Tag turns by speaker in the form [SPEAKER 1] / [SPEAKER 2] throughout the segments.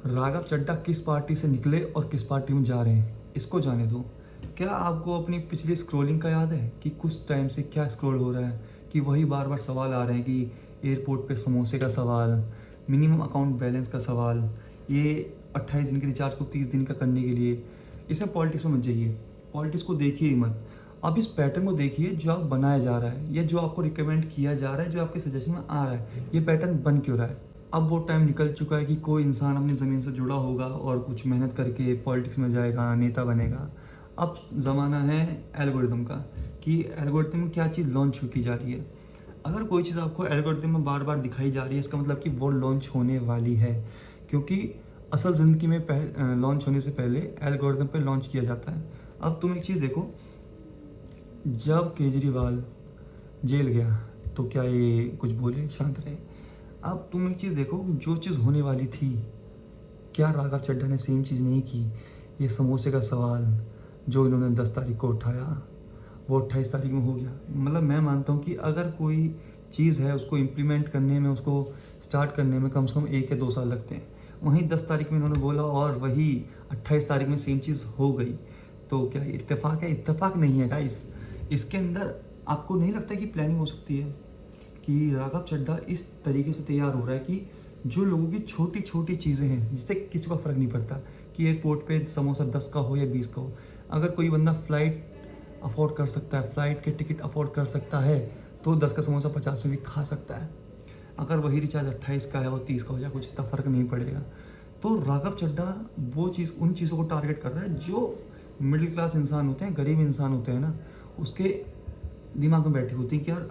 [SPEAKER 1] राघव चड्ढा किस पार्टी से निकले और किस पार्टी में जा रहे हैं इसको जाने दो। क्या आपको अपनी पिछली स्क्रॉलिंग का याद है कि कुछ टाइम से क्या स्क्रॉल हो रहा है कि वही बार बार सवाल आ रहे हैं कि एयरपोर्ट पे समोसे का सवाल, मिनिमम अकाउंट बैलेंस का सवाल, ये 28 दिन के रिचार्ज को 30 दिन का करने के लिए। इसमें पॉलिटिक्स में मत जाइए, पॉलिटिक्स को देखिए ही मत। अब इस पैटर्न को देखिए जो आप बनाया जा रहा है या जो आपको रिकमेंड किया जा रहा है, जो आपके सजेशन में आ रहा है, ये पैटर्न बन क्यों रहा है। अब वो टाइम निकल चुका है कि कोई इंसान अपनी ज़मीन से जुड़ा होगा और कुछ मेहनत करके पॉलिटिक्स में जाएगा, नेता बनेगा। अब ज़माना है एल्गोरिदम का कि एल्गोरिदम में क्या चीज़ लॉन्च की जा रही है। अगर कोई चीज़ आपको एल्गोरिदम में बार बार दिखाई जा रही है, इसका मतलब कि वो लॉन्च होने वाली है, क्योंकि असल ज़िंदगी में लॉन्च होने से पहले एल्गोरिदम पे लॉन्च किया जाता है। अब तुम एक चीज़ देखो, जब केजरीवाल जेल गया तो क्या ये कुछ बोले, शांत रहे। अब तुम एक चीज़ देखो, जो चीज़ होने वाली थी, क्या राघव चड्ढा ने सेम चीज़ नहीं की। ये समोसे का सवाल जो इन्होंने 10 तारीख को उठाया वो 28 तारीख में हो गया। मतलब मैं मानता हूँ कि अगर कोई चीज़ है उसको इम्प्लीमेंट करने में, उसको स्टार्ट करने में कम से कम 1 या 2 साल लगते हैं। वहीं 10 तारीख में इन्होंने बोला और वही 28 तारीख में सेम चीज़ हो गई। तो क्या इत्तेफाक है? इत्तेफाक नहीं है गाइस। इसके अंदर आपको नहीं लगता कि प्लानिंग हो सकती है कि राघव चड्ढा इस तरीके से तैयार हो रहा है कि जो लोगों की छोटी छोटी चीज़ें हैं जिससे किसी को फ़र्क नहीं पड़ता कि एयरपोर्ट पे समोसा 10 का हो या 20 का हो, अगर कोई बंदा फ़्लाइट अफोर्ड कर सकता है, फ़्लाइट के टिकट अफोर्ड कर सकता है, तो 10 का समोसा 50 में भी खा सकता है। अगर वही रिचार्ज 28 का है और 30 का हो जाए, कुछ इतना फ़र्क नहीं पड़ेगा। तो राघव चड्ढा वो चीज़, उन चीज़ों को टारगेट कर रहा है जो मिडिल क्लास इंसान होते हैं, गरीब इंसान होते हैं ना, उसके दिमाग में बैठी होती है कि यार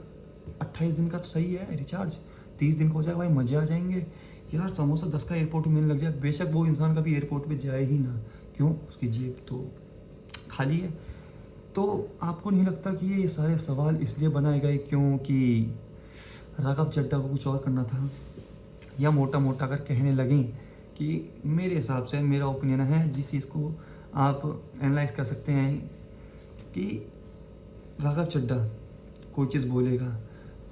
[SPEAKER 1] 28 दिन का तो सही है रिचार्ज, 30 दिन का हो जाएगा भाई, मज़े आ जाएंगे यार। समोसा 10 का एयरपोर्ट में मिलने लग जाए, बेशक वो इंसान कभी एयरपोर्ट पे जाए ही ना, क्यों, उसकी जेब तो खाली है। तो आपको नहीं लगता कि ये सारे सवाल इसलिए बनाए गए क्योंकि राघव चड्ढा को कुछ और करना था? या मोटा मोटा अगर कहने लगें कि मेरे हिसाब से, मेरा ओपिनियन है, जिस चीज़ को आप एनालाइज कर सकते हैं कि राघव चड्ढा कोई चीज़ बोलेगा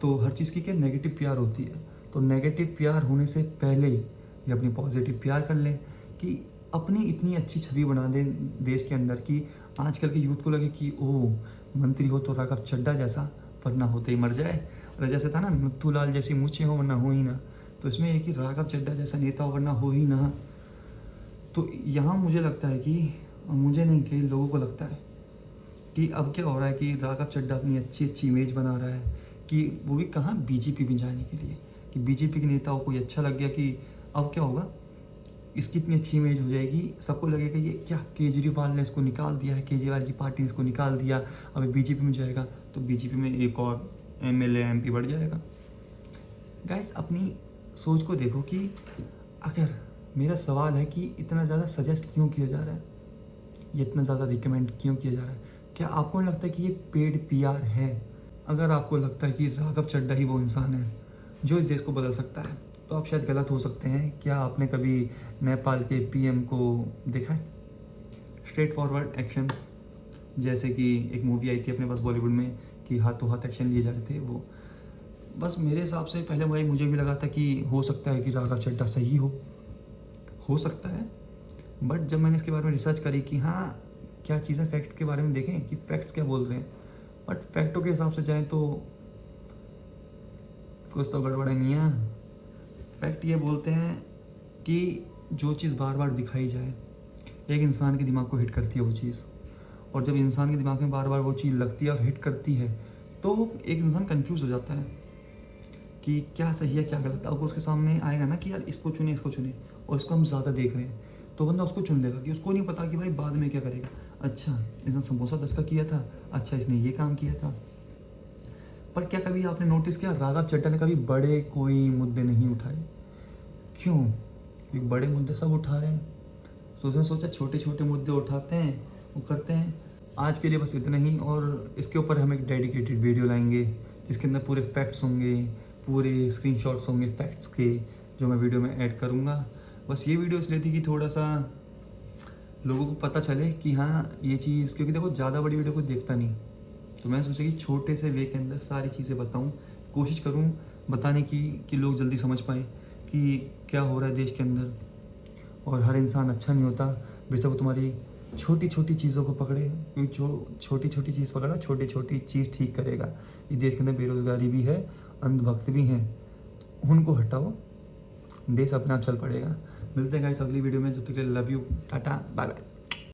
[SPEAKER 1] तो हर चीज़ की क्या नेगेटिव पीआर होती है। तो नेगेटिव पीआर होने से पहले ये अपनी पॉजिटिव पीआर कर लें कि अपनी इतनी अच्छी छवि बना दें देश के अंदर कि आजकल के यूथ को लगे कि ओह मंत्री हो तो राघव चड्ढा जैसा, वरना होते ही मर जाए। और जैसे था ना, नथुलाल जैसी मूछें हो वरना हो ही ना, तो इसमें एक कि राघव चड्ढा जैसा नेता हो वरना हो ही ना। तो यहाँ मुझे लगता है कि, मुझे नहीं, कई लोगों को लगता है कि अब क्या हो रहा है कि राघव चड्ढा अपनी अच्छी अच्छी इमेज बना रहा है कि वो भी कहाँ, बीजेपी में जाने के लिए, कि बीजेपी के नेताओं को ये अच्छा लग गया कि अब क्या होगा, इसकी इतनी अच्छी इमेज हो जाएगी, सबको लगेगा ये क्या, केजरीवाल ने इसको निकाल दिया है, केजरीवाल की पार्टी ने इसको निकाल दिया, अभी बीजेपी में जाएगा तो बीजेपी में एक और एमएलए एमपी बढ़ जाएगा। गाइस अपनी सोच को देखो कि अगर, मेरा सवाल है कि इतना ज़्यादा सजेस्ट क्यों किया जा रहा है, ये इतना ज़्यादा रिकमेंड क्यों किया जा रहा है? क्या आपको नहीं लगता कि ये पेड पीआर है? अगर आपको लगता है कि राघव चड्ढा ही वो इंसान है जो इस देश को बदल सकता है, तो आप शायद गलत हो सकते हैं। क्या आपने कभी नेपाल के पीएम को देखा है? स्ट्रेट फॉरवर्ड एक्शन, जैसे कि एक मूवी आई थी अपने पास बॉलीवुड में कि हाथों हाथ एक्शन लिए जा रहे थे, वो बस मेरे हिसाब से पहले भाई मुझे भी लगा था कि हो सकता है कि राघव चड्ढा सही हो सकता है। बट जब मैंने इसके बारे में रिसर्च करी कि हाँ क्या चीज़ें, फैक्ट के बारे में देखें कि फैक्ट्स क्या बोल रहे हैं, बट फैक्टों के हिसाब से जाएं तो कुछ तो गड़बड़ है मियाँ। फैक्ट ये बोलते हैं कि जो चीज़ बार बार दिखाई जाए, एक इंसान के दिमाग को हिट करती है वो चीज़, और जब इंसान के दिमाग में बार बार वो चीज़ लगती है और हिट करती है तो एक इंसान कंफ्यूज हो जाता है कि क्या सही है क्या गलत है। अब उसके सामने आएगा ना कि यार इसको चुने इसको चुने, और इसको हम ज़्यादा देख रहे हैं, तो बंदा उसको चुन लेगा कि उसको नहीं पता कि भाई बाद में क्या करेगा। अच्छा इसने समोसा 10 का किया था, अच्छा इसने ये काम किया था। पर क्या कभी आपने नोटिस किया राघव चड्ढा ने कभी बड़े कोई मुद्दे नहीं उठाए? क्यों? क्योंकि बड़े मुद्दे सब उठा रहे हैं, तो उसने सोचा छोटे छोटे मुद्दे उठाते हैं, वो करते हैं। आज के लिए बस इतना ही, और इसके ऊपर हम एक डेडिकेटेड वीडियो लाएंगे जिसके अंदर पूरे फैक्ट्स होंगे, पूरे स्क्रीनशॉट्स होंगे फैक्ट्स के, जो मैं वीडियो में ऐड करूँगा। बस ये वीडियो इसलिए थी कि थोड़ा सा लोगों को पता चले कि हाँ ये चीज़, क्योंकि देखो ज़्यादा बड़ी वीडियो कोई देखता नहीं, तो मैं सोचा कि छोटे से वे के अंदर सारी चीज़ें बताऊँ, कोशिश करूँ बताने की कि लोग जल्दी समझ पाएँ कि क्या हो रहा है देश के अंदर। और हर इंसान अच्छा नहीं होता, बेशक वो तुम्हारी छोटी छोटी चीज़ों को पकड़े, क्योंकि जो छोटी छोटी चीज़ पकड़ा छोटी छोटी चीज़ ठीक करेगा। ये देश के अंदर बेरोजगारी भी है, अंधभक्त भी हैं, उनको हटाओ, देश अपने आप चल पड़ेगा। मिलते हैं गाइस अगली वीडियो में, जब तक के लिए love you, tata bye bye.